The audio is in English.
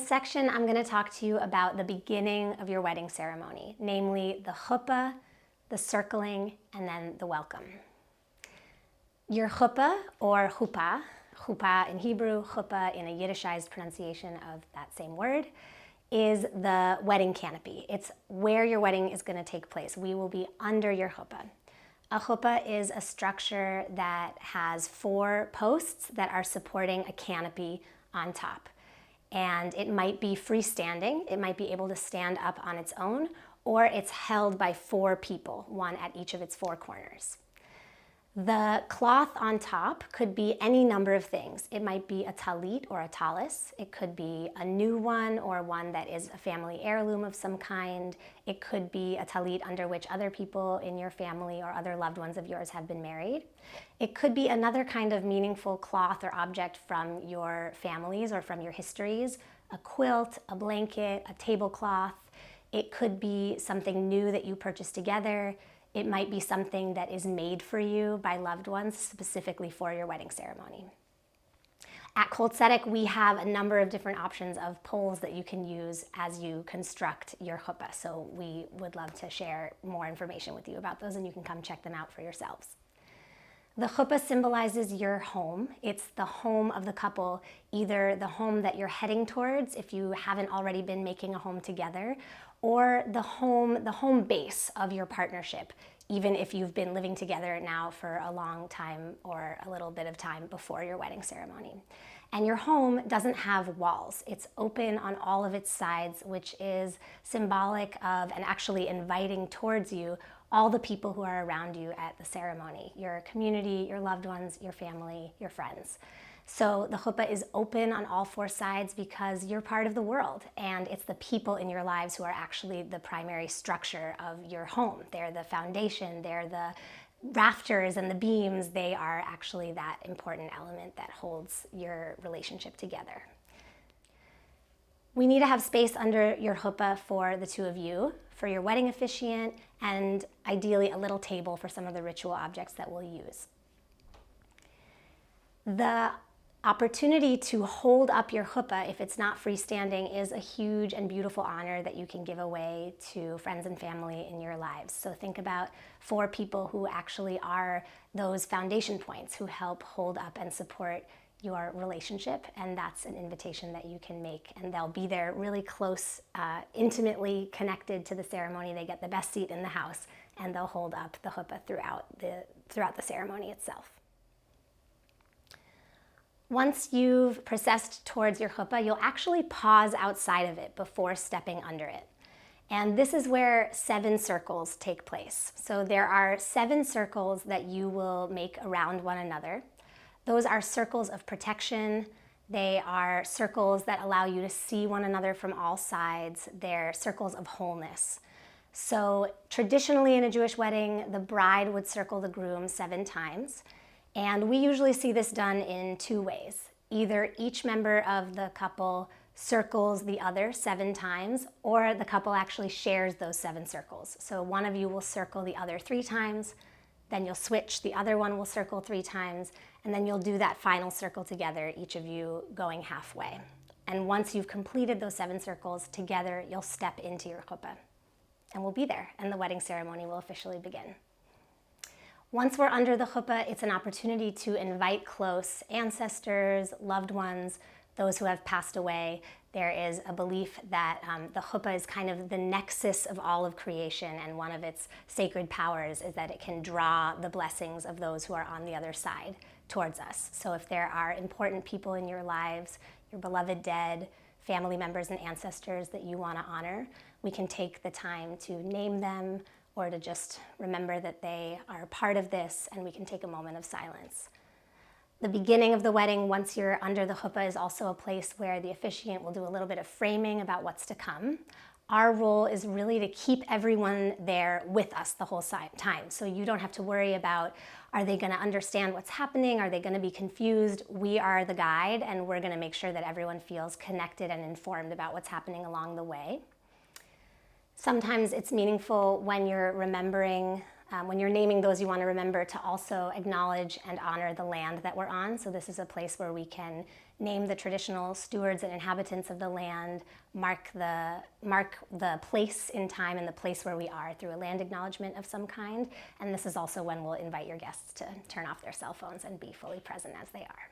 this section, I'm going to talk to you about the beginning of your wedding ceremony, namely the chuppah, the circling, and then the welcome. Your chuppah, or chuppah, chuppah in Hebrew, chuppah in a Yiddishized pronunciation of that same word, is the wedding canopy. It's where your wedding is going to take place. We will be under your chuppah. A chuppah is a structure that has 4 posts that are supporting a canopy on top. And it might be freestanding, it might be able to stand up on its own, or it's held by 4 people, one at each of its 4 corners. The cloth on top could be any number of things. It might be a talit or a talis. It could be a new one or one that is a family heirloom of some kind. It could be a talit under which other people in your family or other loved ones of yours have been married. It could be another kind of meaningful cloth or object from your families or from your histories, a quilt, a blanket, a tablecloth. It could be something new that you purchased together. It might be something that is made for you by loved ones specifically for your wedding ceremony. At Colt Tzedek, we have a number of different options of poles that you can use as you construct your chuppah. So we would love to share more information with you about those, and you can come check them out for yourselves. The chuppah symbolizes your home. It's the home of the couple, either the home that you're heading towards if you haven't already been making a home together, or the home base of your partnership, even if you've been living together now for a long time or a little bit of time before your wedding ceremony. And your home doesn't have walls. It's open on all of its sides, which is symbolic of and actually inviting towards you all the people who are around you at the ceremony, your community, your loved ones, your family, your friends. So the chuppah is open on all 4 sides because you're part of the world, and it's the people in your lives who are actually the primary structure of your home. They're the foundation, they're the rafters and the beams. They are actually that important element that holds your relationship together. We need to have space under your chuppah for the 2 of you, for your wedding officiant, and ideally a little table for some of the ritual objects that we'll use. The opportunity to hold up your chuppah, if it's not freestanding, is a huge and beautiful honor that you can give away to friends and family in your lives. So think about 4 people who actually are those foundation points who help hold up and support your relationship, and that's an invitation that you can make, and they'll be there really close, intimately connected to the ceremony. They get the best seat in the house, and they'll hold up the chuppah throughout the ceremony itself. Once you've processed towards your chuppah, you'll actually pause outside of it before stepping under it. And this is where 7 circles take place. So there are 7 circles that you will make around one another. Those are circles of protection. They are circles that allow you to see one another from all sides. They're circles of wholeness. So traditionally in a Jewish wedding, the bride would circle the groom 7 times. And we usually see this done in 2 ways. Either each member of the couple circles the other 7 times, or the couple actually shares those 7 circles. So one of you will circle the other 3 times, then you'll switch, the other one will circle 3 times, and then you'll do that final circle together, each of you going halfway. And once you've completed those 7 circles together, you'll step into your chuppah. And we'll be there, and the wedding ceremony will officially begin. Once we're under the chuppah, it's an opportunity to invite close ancestors, loved ones, those who have passed away. There is a belief that the chuppah is kind of the nexus of all of creation, and one of its sacred powers is that it can draw the blessings of those who are on the other side towards us. So if there are important people in your lives, your beloved dead, family members and ancestors that you want to honor, we can take the time to name them, or to just remember that they are part of this, and we can take a moment of silence. The beginning of the wedding, once you're under the chuppah, is also a place where the officiant will do a little bit of framing about what's to come. Our role is really to keep everyone there with us the whole time. So you don't have to worry about, are they going to understand what's happening? Are they going to be confused? We are the guide, and we're going to make sure that everyone feels connected and informed about what's happening along the way. Sometimes it's meaningful when you're remembering When you're naming those, you want to remember to also acknowledge and honor the land that we're on. So this is a place where we can name the traditional stewards and inhabitants of the land, mark the place in time and the place where we are through a land acknowledgement of some kind. And this is also when we'll invite your guests to turn off their cell phones and be fully present as they are.